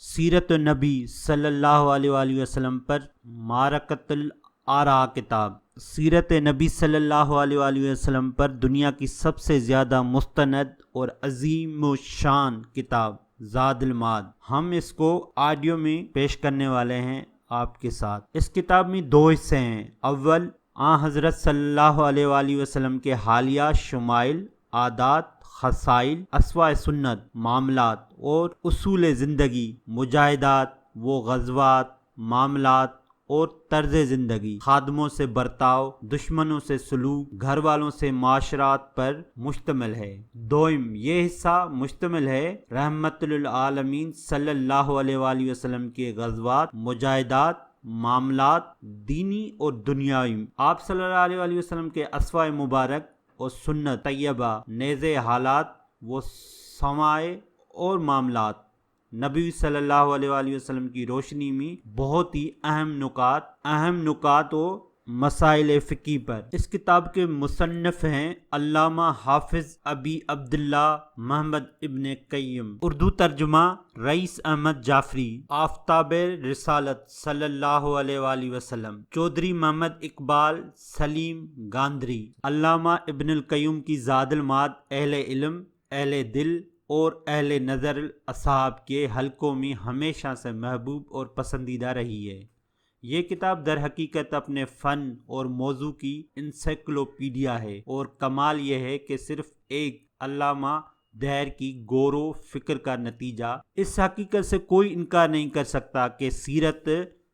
سیرت نبی صلی اللہ علیہ وآلہ وسلم پر معرکۃ الآراء کتاب۔ سیرت نبی صلی اللہ علیہ وآلہ وسلم پر دنیا کی سب سے زیادہ مستند اور عظیم و شان کتاب زاد المعاد۔ ہم اس کو آڈیو میں پیش کرنے والے ہیں آپ کے ساتھ۔ اس کتاب میں دو حصے ہیں۔ اول، حضرت صلی اللہ علیہ وآلہ وسلم کے حالیہ شمائل، عادات، خصائل، اسواء سنت، معاملات اور اصول زندگی، مجاہدات و غزوات، معاملات اور طرز زندگی، خادموں سے برتاؤ، دشمنوں سے سلوک، گھر والوں سے معاشرات پر مشتمل ہے۔ دوم، یہ حصہ مشتمل ہے رحمت للعالمین صلی اللہ علیہ وآلہ وسلم کے غزوات، مجاہدات، معاملات دینی اور دنیاوی، آپ صلی اللہ علیہ وآلہ وسلم کے اسواء مبارک اور سنت طیبہ، نیز حالات و سمائے اور معاملات نبی صلی اللہ علیہ وآلہ وسلم کی روشنی میں بہت ہی اہم نکات و مسائل فقہی پر۔ اس کتاب کے مصنف ہیں علامہ حافظ ابی عبداللہ محمد ابن قیم۔ اردو ترجمہ رئیس احمد جعفری، آفتاب رسالت صلی اللہ علیہ وآلہ وسلم، چودھری محمد اقبال سلیم گاندری۔ علامہ ابن القیم کی زاد المعاد اہل علم، اہل دل اور اہل نظر اصحاب کے حلقوں میں ہمیشہ سے محبوب اور پسندیدہ رہی ہے۔ یہ کتاب در حقیقت اپنے فن اور موضوع کی انسائکلوپیڈیا ہے، اور کمال یہ ہے کہ صرف ایک علامہ دہر کی غور و فکر کا نتیجہ۔ اس حقیقت سے کوئی انکار نہیں کر سکتا کہ سیرت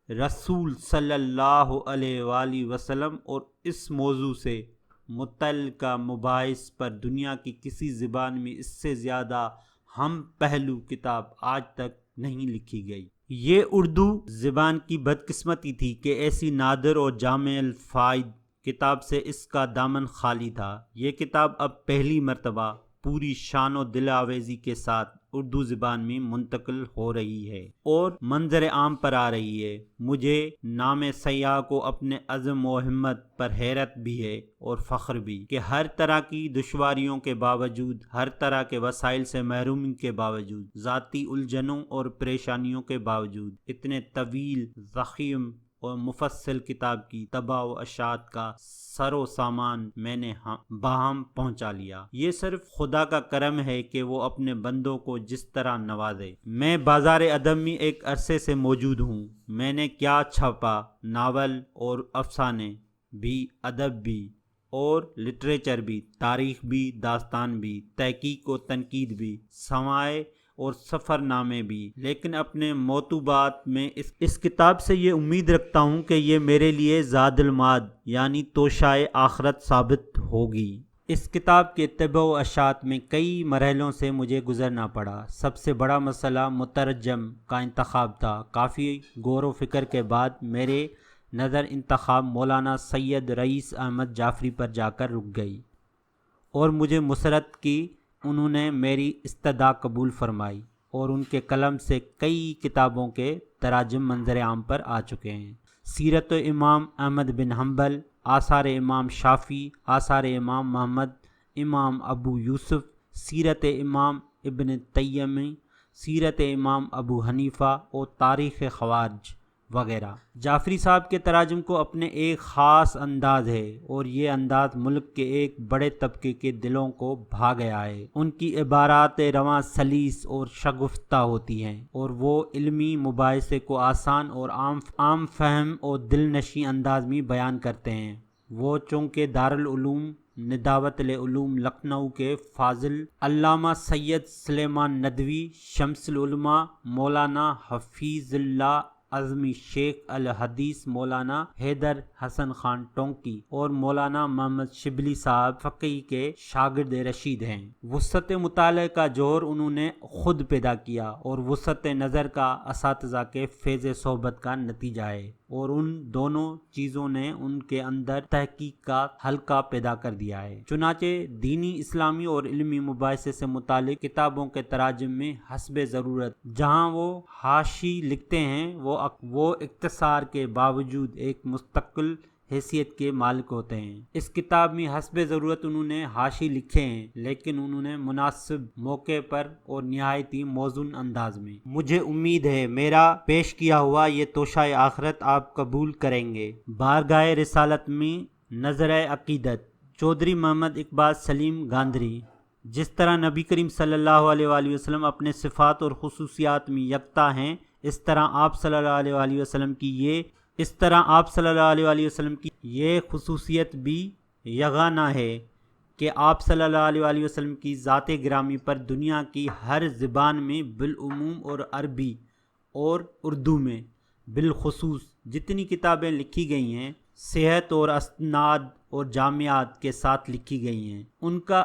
رسول صلی اللہ علیہ وآلہ وسلم اور اس موضوع سے متعلقہ مباحث پر دنیا کی کسی زبان میں اس سے زیادہ ہم پہلو کتاب آج تک نہیں لکھی گئی۔ یہ اردو زبان کی بدقسمتی تھی کہ ایسی نادر اور جامع الفائد کتاب سے اس کا دامن خالی تھا۔ یہ کتاب اب پہلی مرتبہ پوری شان و دل آویزی کے ساتھ اردو زبان میں منتقل ہو رہی ہے اور منظر عام پر آ رہی ہے۔ مجھے نام سیاح کو اپنے عزم و ہمت پر حیرت بھی ہے اور فخر بھی کہ ہر طرح کی دشواریوں کے باوجود، ہر طرح کے وسائل سے محرومی کے باوجود، ذاتی الجھنوں اور پریشانیوں کے باوجود، اتنے طویل، ضخیم اور مفصل کتاب کی طبع و اشاعت کا سر و سامان میں نے باہم پہنچا لیا۔ یہ صرف خدا کا کرم ہے کہ وہ اپنے بندوں کو جس طرح نوازے۔ میں بازار ادب میں ایک عرصے سے موجود ہوں۔ میں نے کیا چھاپا، ناول اور افسانے بھی، ادب بھی اور لٹریچر بھی، تاریخ بھی، داستان بھی، تحقیق و تنقید بھی، سماعے اور سفر نامے بھی، لیکن اپنے موضوعات میں اس کتاب سے یہ امید رکھتا ہوں کہ یہ میرے لیے زاد المعاد یعنی توشائے آخرت ثابت ہوگی۔ اس کتاب کے طبع و اشاعت میں کئی مرحلوں سے مجھے گزرنا پڑا۔ سب سے بڑا مسئلہ مترجم کا انتخاب تھا۔ کافی غور و فکر کے بعد میرے نظر انتخاب مولانا سید رئیس احمد جعفری پر جا کر رک گئی، اور مجھے مسرت کی انہوں نے میری استدعا قبول فرمائی، اور ان کے قلم سے کئی کتابوں کے تراجم منظر عام پر آ چکے ہیں۔ سیرت امام احمد بن حنبل، آثار امام شافعی، آثار امام محمد، امام ابو یوسف، سیرت امام ابن تیمیہ، سیرت امام ابو حنیفہ اور تاریخ خوارج وغیرہ۔ جعفری صاحب کے تراجم کو اپنے ایک خاص انداز ہے، اور یہ انداز ملک کے ایک بڑے طبقے کے دلوں کو بھا گیا ہے۔ ان کی عبارات رواں، سلیس اور شگفتہ ہوتی ہیں، اور وہ علمی مباحثے کو آسان اور عام فہم اور دل نشیں انداز میں بیان کرتے ہیں۔ وہ چونکہ دارالعلوم ندوۃ العلوم لکھنؤ کے فاضل علامہ سید سلیمان ندوی، شمس العلماء مولانا حفیظ اللہ اعظمی، شیخ الحدیث مولانا حیدر حسن خان ٹونکی اور مولانا محمد شبلی صاحب فقی کے شاگرد رشید ہیں۔ وسعت مطالعہ کا جوہر انہوں نے خود پیدا کیا، اور وسعت نظر کا اساتذہ کے فیض صحبت کا نتیجہ ہے، اور ان دونوں چیزوں نے ان کے اندر تحقیق کا حلقہ پیدا کر دیا ہے۔ چنانچہ دینی، اسلامی اور علمی مباحثے سے متعلق کتابوں کے تراجم میں حسب ضرورت جہاں وہ حاشی لکھتے ہیں، وہ اختصار کے باوجود ایک مستقل حیثیت کے مالک ہوتے ہیں۔ اس کتاب میں حسب ضرورت انہوں نے حاشی لکھے ہیں، لیکن انہوں نے مناسب موقع پر اور نہایت ہی موزون انداز میں۔ مجھے امید ہے میرا پیش کیا ہوا یہ توشہ آخرت آپ قبول کریں گے۔ بارگاہ رسالت میں نظر عقیدت، چودھری محمد اقبال سلیم گاندری۔ جس طرح نبی کریم صلی اللہ علیہ وآلہ وسلم اپنے صفات اور خصوصیات میں یکتا ہیں، اس طرح آپ صلی اللہ علیہ وآلہ وسلم کی یہ خصوصیت بھی یگانہ ہے کہ آپ صلی اللہ علیہ وآلہ وسلم کی ذات گرامی پر دنیا کی ہر زبان میں بالعموم اور عربی اور اردو میں بالخصوص جتنی کتابیں لکھی گئی ہیں، صحت اور اسناد اور جامعات کے ساتھ لکھی گئی ہیں، ان کا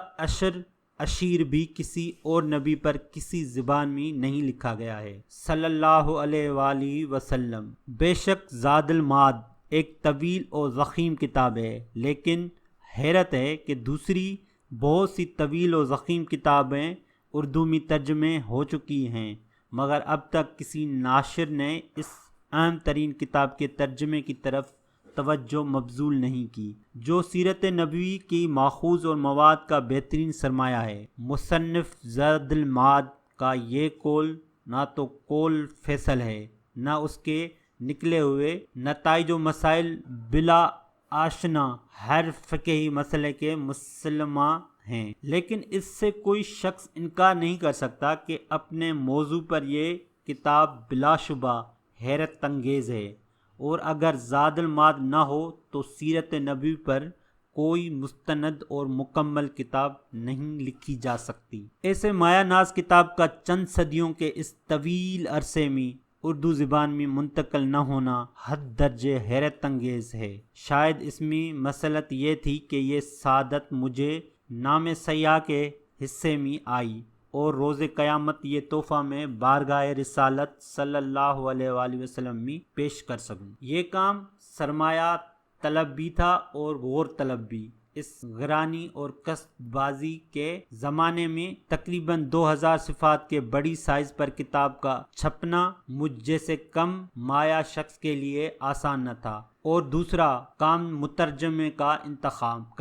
اشیر بھی کسی اور نبی پر کسی زبان میں نہیں لکھا گیا ہے صلی اللہ علیہ وآلہ وسلم۔ بے شک زاد المعاد ایک طویل اور ضخیم کتاب ہے، لیکن حیرت ہے کہ دوسری بہت سی طویل و ضخیم کتابیں اردو میں ترجمے ہو چکی ہیں، مگر اب تک کسی ناشر نے اس اہم ترین کتاب کے ترجمے کی طرف توجہ مبذول نہیں کی، جو سیرت نبوی کی ماخوذ اور مواد کا بہترین سرمایہ ہے۔ مصنف زاد المعاد کا یہ قول نہ تو قول فیصل ہے، نہ اس کے نکلے ہوئے نتائج و مسائل بلا آشنا ہر فقہی مسئلے کے مسلمہ ہیں، لیکن اس سے کوئی شخص انکار نہیں کر سکتا کہ اپنے موضوع پر یہ کتاب بلا شبہ حیرت انگیز ہے، اور اگر زاد المعاد نہ ہو تو سیرت نبوی پر کوئی مستند اور مکمل کتاب نہیں لکھی جا سکتی۔ ایسے مایہ ناز کتاب کا چند صدیوں کے اس طویل عرصے میں اردو زبان میں منتقل نہ ہونا حد درجے حیرت انگیز ہے۔ شاید اس میں مسئلت یہ تھی کہ یہ سعادت مجھے نام سیاح کے حصے میں آئی اور روز قیامت یہ تحفہ میں بارگاہ رسالت صلی اللہ علیہ وآلہ وسلم میں پیش کر سکوں۔ یہ کام سرمایہ طلب بھی تھا اور غور طلب بھی۔ اس غرانی اور قصد بازی کے زمانے میں تقریباً 2000 صفحات کے بڑی سائز پر کتاب کا چھپنا مجھ جیسے کم مایہ شخص کے لیے آسان نہ تھا، اور دوسرا کام مترجم کا انتخاب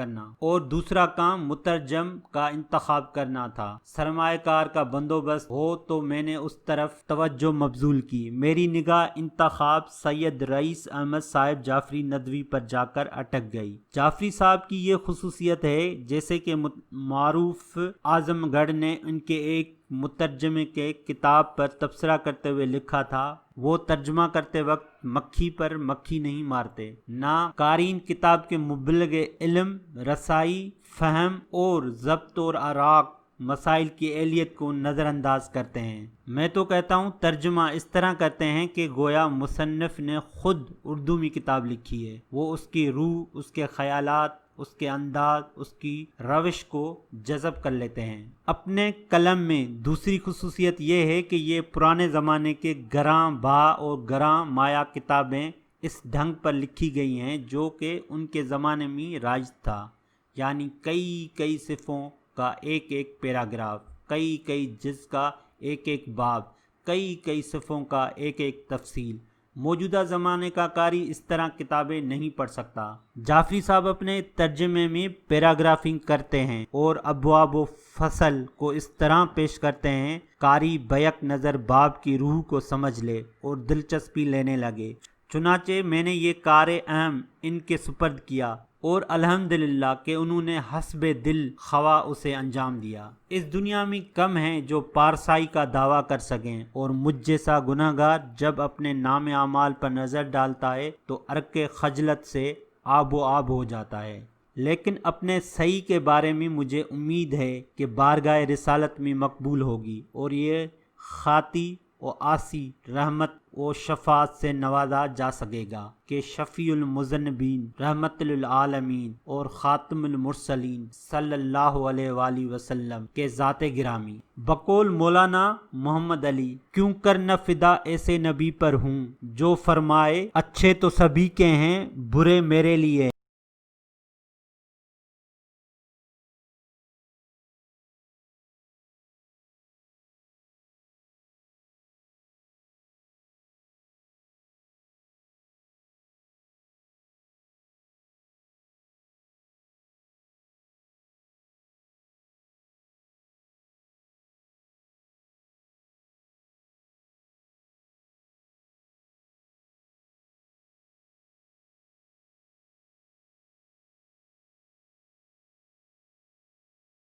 کرنا تھا۔ سرمایہ کار کا بندوبست ہو تو میں نے اس طرف توجہ مبذول کی۔ میری نگاہ انتخاب سید رئیس احمد صاحب جعفری ندوی پر جا کر اٹک گئی۔ جعفری صاحب کی یہ خصوصیت ہے، جیسے کہ معروف اعظم گڑھ نے ان کے ایک مترجمے کے کتاب پر تبصرہ کرتے ہوئے لکھا تھا، وہ ترجمہ کرتے وقت مکھی پر مکھی نہیں مارتے، نہ قارئین کتاب کے مبلغ علم، رسائی، فہم اور ضبط اور اراق مسائل کی اہلیت کو نظر انداز کرتے ہیں۔ میں تو کہتا ہوں ترجمہ اس طرح کرتے ہیں کہ گویا مصنف نے خود اردو میں کتاب لکھی ہے۔ وہ اس کی روح، اس کے خیالات، اس کے انداز، اس کی روش کو جذب کر لیتے ہیں اپنے قلم میں۔ دوسری خصوصیت یہ ہے کہ یہ پرانے زمانے کے گراں بہا اور گراں مایہ کتابیں اس ڈھنگ پر لکھی گئی ہیں جو کہ ان کے زمانے میں رائج تھا، یعنی کئی صفوں کا ایک ایک پیراگراف، کئی جز کا ایک ایک باب، کئی صفوں کا ایک ایک تفصیل۔ موجودہ زمانے کا قاری اس طرح کتابیں نہیں پڑھ سکتا۔ جعفری صاحب اپنے ترجمے میں پیراگرافنگ کرتے ہیں اور ابواب و فصل کو اس طرح پیش کرتے ہیں قاری بیک نظر باب کی روح کو سمجھ لے اور دلچسپی لینے لگے۔ چنانچہ میں نے یہ کار اہم ان کے سپرد کیا اور الحمدللہ کہ انہوں نے حسب دل خواہ اسے انجام دیا۔ اس دنیا میں کم ہیں جو پارسائی کا دعویٰ کر سکیں، اور مجھ جیسا گناہ گار جب اپنے نام اعمال پر نظر ڈالتا ہے تو عرق خجلت سے آب و آب ہو جاتا ہے، لیکن اپنے صحیح کے بارے میں مجھے امید ہے کہ بارگاہ رسالت میں مقبول ہوگی اور یہ خاطی و آسی رحمت و شفاعت سے نوازا جا سکے گا کہ شفیع المذنبین، رحمت للعالمین اور خاتم المرسلین صلی اللہ علیہ وآلہ وسلم کے ذات گرامی۔ بقول مولانا محمد علی، کیوں کر نہ فدا ایسے نبی پر ہوں جو فرمائے اچھے تو سبھی کے ہیں برے میرے لیے۔